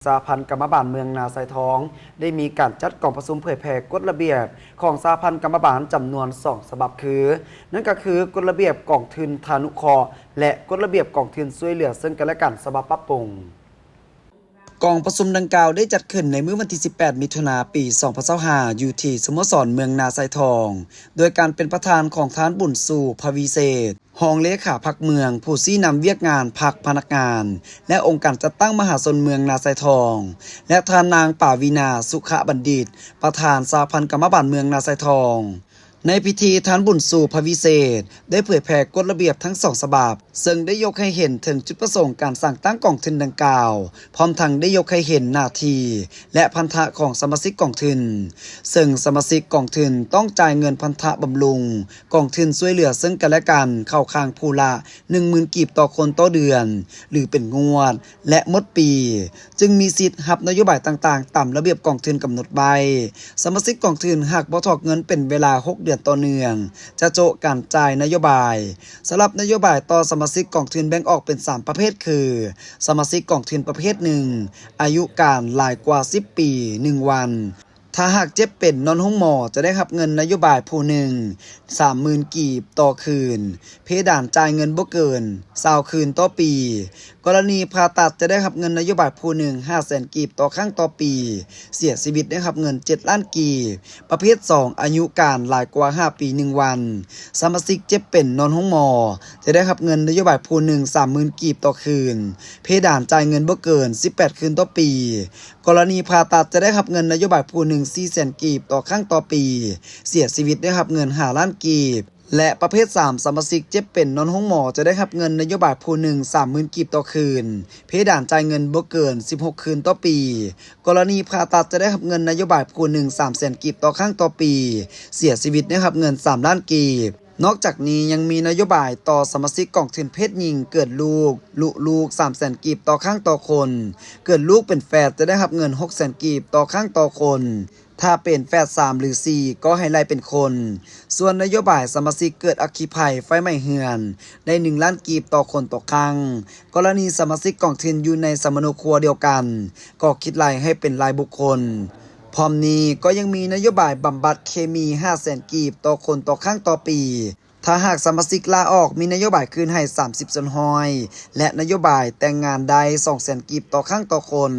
สหพันธ์กรรมบาลเมืองนาไซทองได้มีการจัดกล่องประชุมเผยแพร่กฎระเบียบของสหพันธ์กรรมบาลจำนวน2ฉบับคือนั่นก็คือกฎระเบียบกองทุนธานุเคราะห์และกฎระเบียบกองทุนช่วยเหลือซึ่งกันและกันฉบับปรับปรุงกองประชุมดังกล่าวได้จัดขึ้นในมื้อวันที่ 18 มิถุนายน ปี 2025 อยู่ที่สโมสรเมืองนาไซทอง โดยการเป็นประธานของท่านบุญสู่ภวิเศษรองเลขาพรรคเมือง ผู้ชี้นำเวียกงานพรรคพนักงาน และองค์การจัดตั้งมหาชนเมืองนาไซทอง และท่านนางป่าวีนาสุขบัณฑิต ประธานสหพันธ์กรรมบาลเมืองนาไซทองในพิธีท่านบุญสู่ภวิเศษได้เผยแพร่กฎระเบียบทั้ง2ฉบับซึ่งได้ยกให้เห็นถึงจุดประสงค์การสั่งตั้งกองทุนดังกล่าวพร้อมทั้งได้ยกให้เห็นหน้าที่และพันธะของสมาชิกกองทุนซึ่งสมาชิกกองทุนต้องจ่ายเงินพันธะบำรุงกองทุนช่วยเหลือซึ่งกันและกันเข้าข้างผู้ละ 10,000 กีบต่อคนต่อเดือนหรือเป็นงวดและหมดปีจึงมีสิทธิ์รับนโยบายต่างๆตามระเบียบกองทุนกำหนดไว้สมาชิกกองทุนหากบ่ถอนเงินเป็นเวลา6 เดือนต่อเนื่องจะโจะการจ่ายนโยบายสำหรับนโยบายต่อสมาชิกกองทุนแบ่งออกเป็น3ประเภทคือสมาชิกกองทุนประเภท1อายุการหลายกว่า10 ปี1วันถ้าหากเจ็บเป็นนอนห้องหมอจะได้รับเงินนโยบายผู้หนึ่ง 30,000 กีบต่อคืนเพดานจ่ายเงินบ่เกิน20คืนต่อปีกรณีผ่าตัดจะได้รับเงินนโยบายผู้หนึ่ง 500,000 กีบต่อครั้งต่อปีเสียชีวิตได้รับเงิน7 ล้านกีบประเภท2อายุการหลายกว่า5 ปี1วันสมาชิกเจ็บเป็นนอนห้องหมอจะได้รับเงินนโยบายผู้หนึ่ง 30,000 กีบต่อคืนเพดานจ่ายเงินบ่เกิน18คืนต่อปีกรณีผ่าตัดจะได้รับเงินนโยบายผู้หนึ่ง 400,000 กีบต่อครั้งต่อปีเสียชีวิตได้รับเงิน5 ล้านกีบและประเภท3สมาชิกเจ็บเป็นนอนห้องหมอจะได้รับเงินนโยบายผู้หนึ่ง 30,000 กีบต่อคืนเพดานจ่ายเงินบ่เกิน16คืนต่อปีกรณีผ่าตัดจะได้รับเงินนโยบายผู้หนึ่ง 300,000 กีบต่อครั้งต่อปีเสียชีวิตได้รับเงิน3 ล้านกีบนอกจากนี้ยังมีนโยบายต่อสมาชิกกองทุนเพศหญิงเกิดลูก 300,000 กีบต่อครั้งต่อคนเกิดลูกเป็นแฝดจะได้รับเงิน 600,000 กีบต่อครั้งต่อคนถ้าเป็นแฝด3หรือ4ก็ให้ไล่เป็นคนส่วนนโยบายสมาชิกเกิดอัคคีภัยไฟไหม้เฮือนได้1 ล้านกีบต่อคนต่อครั้งกรณีสมาชิกกองทุนอยู่ในสมโนครัวเดียวกันก็คิดไล่ให้เป็นรายบุคคลพร้อมนี้ก็ยังมีนโยบายบำบัดเคมี 500,000 กีบต่อคนต่อครั้งต่อปีถ้าหากสมาชิกลาออกมีนโยบายคืนให้30 ส่วนห้อยและนโยบายแต่งงานได้ 200,000 กีบต่อครั้งต่อคน